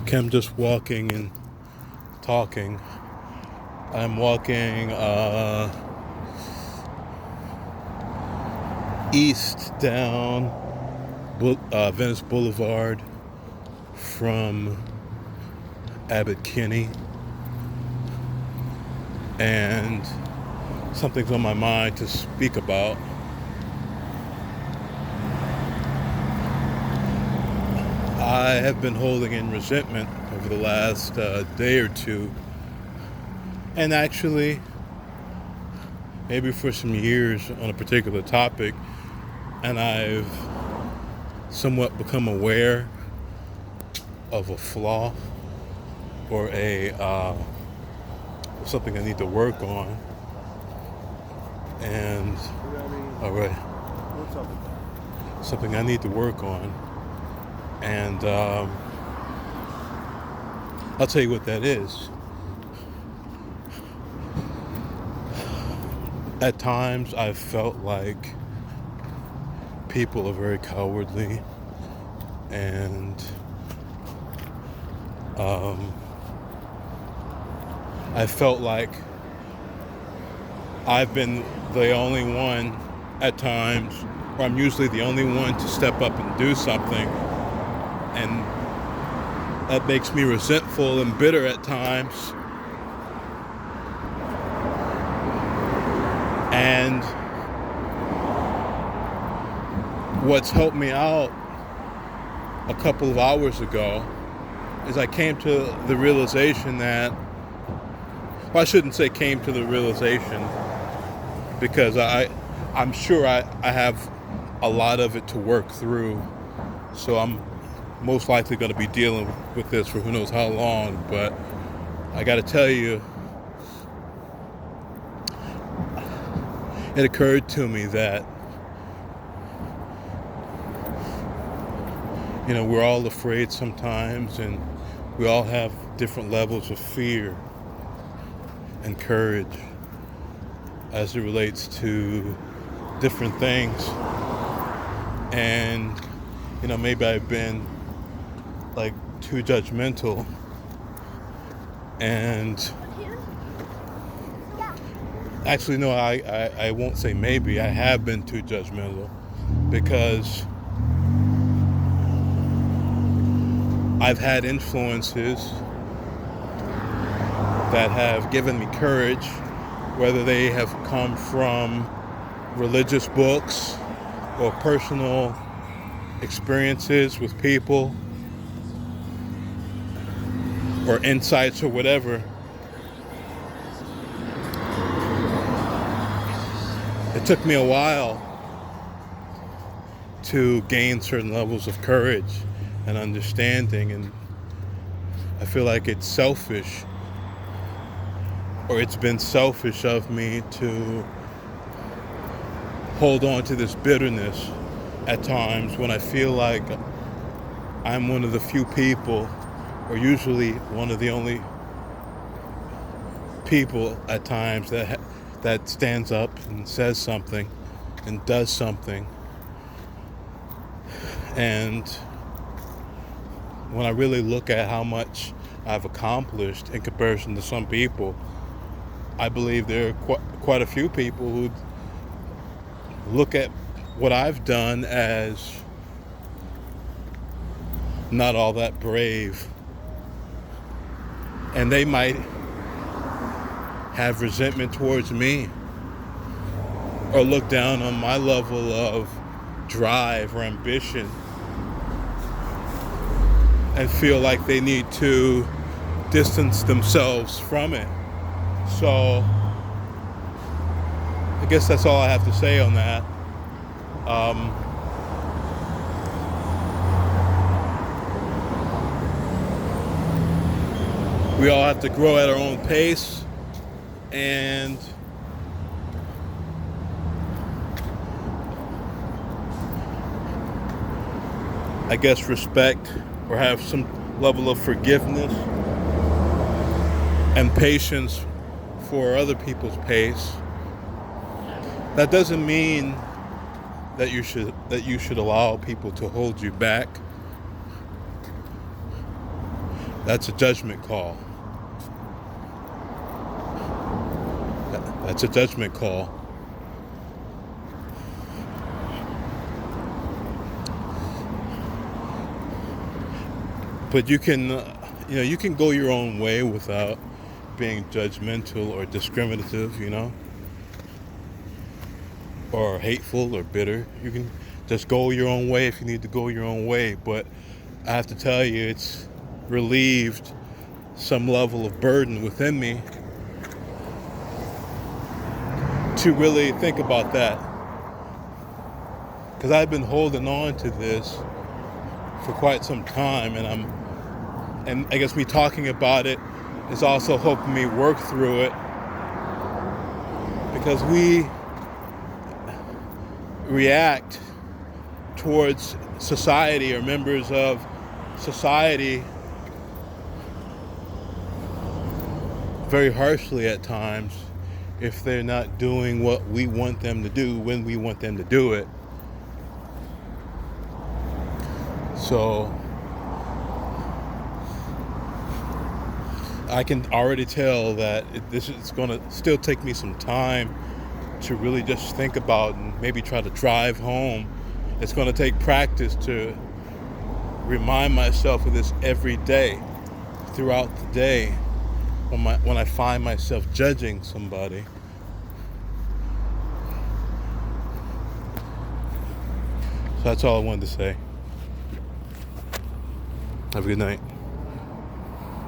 Okay, I'm just walking and talking. I'm walking east down Venice Boulevard from Abbot Kinney, and something's on my mind to speak about. I have been holding in resentment over the last day or two, and actually, maybe for some years on a particular topic, and I've somewhat become aware of a flaw or a something I need to work on. And all right, something I need to work on, and I'll tell you what that is. At times, I've felt like people are very cowardly, and I felt like I've been the only one at times, or I'm usually the only one to step up and do something, and that makes me resentful and bitter at times. And what's helped me out a couple of hours ago is I came to the realization that, well, I shouldn't say came to the realization, because I'm sure I have a lot of it to work through. So I'm most likely going to be dealing with this for who knows how long. But I got to tell you, it occurred to me that, we're all afraid sometimes, and we all have different levels of fear and courage as it relates to different things. And, maybe I've been like too judgmental, and actually, no, I won't say maybe. I have been too judgmental, because I've had influences that have given me courage, whether they have come from religious books or personal experiences with people or insights or whatever. It took me a while to gain certain levels of courage and understanding, and I feel like it's selfish, or it's been selfish of me to hold on to this bitterness at times when I feel like I'm one of the few people, or usually one of the only people at times that stands up and says something and does something. And when I really look at how much I've accomplished in comparison to some people, I believe there are quite a few people who look at what I've done as not all that brave. And they might have resentment towards me, or look down on my level of drive or ambition, and feel like they need to distance themselves from it. So I guess that's all I have to say on that. We all have to grow at our own pace, and I guess respect, or have some level of forgiveness and patience for other people's pace. That doesn't mean that you should allow people to hold you back. That's a judgment call. That's a judgment call. But you can, you can go your own way without being judgmental or discriminative, or hateful or bitter. You can just go your own way if you need to go your own way. But I have to tell you, it's relieved some level of burden within me to really think about that. Because I've been holding on to this for quite some time, and I guess me talking about it is also helping me work through it, because we react towards society or members of society very harshly at times if they're not doing what we want them to do when we want them to do it. So I can already tell that this is going to still take me some time to really just think about and maybe try to drive home. It's going to take practice to remind myself of this every day, throughout the day, when I find myself judging somebody. So that's all I wanted to say. Have a good night.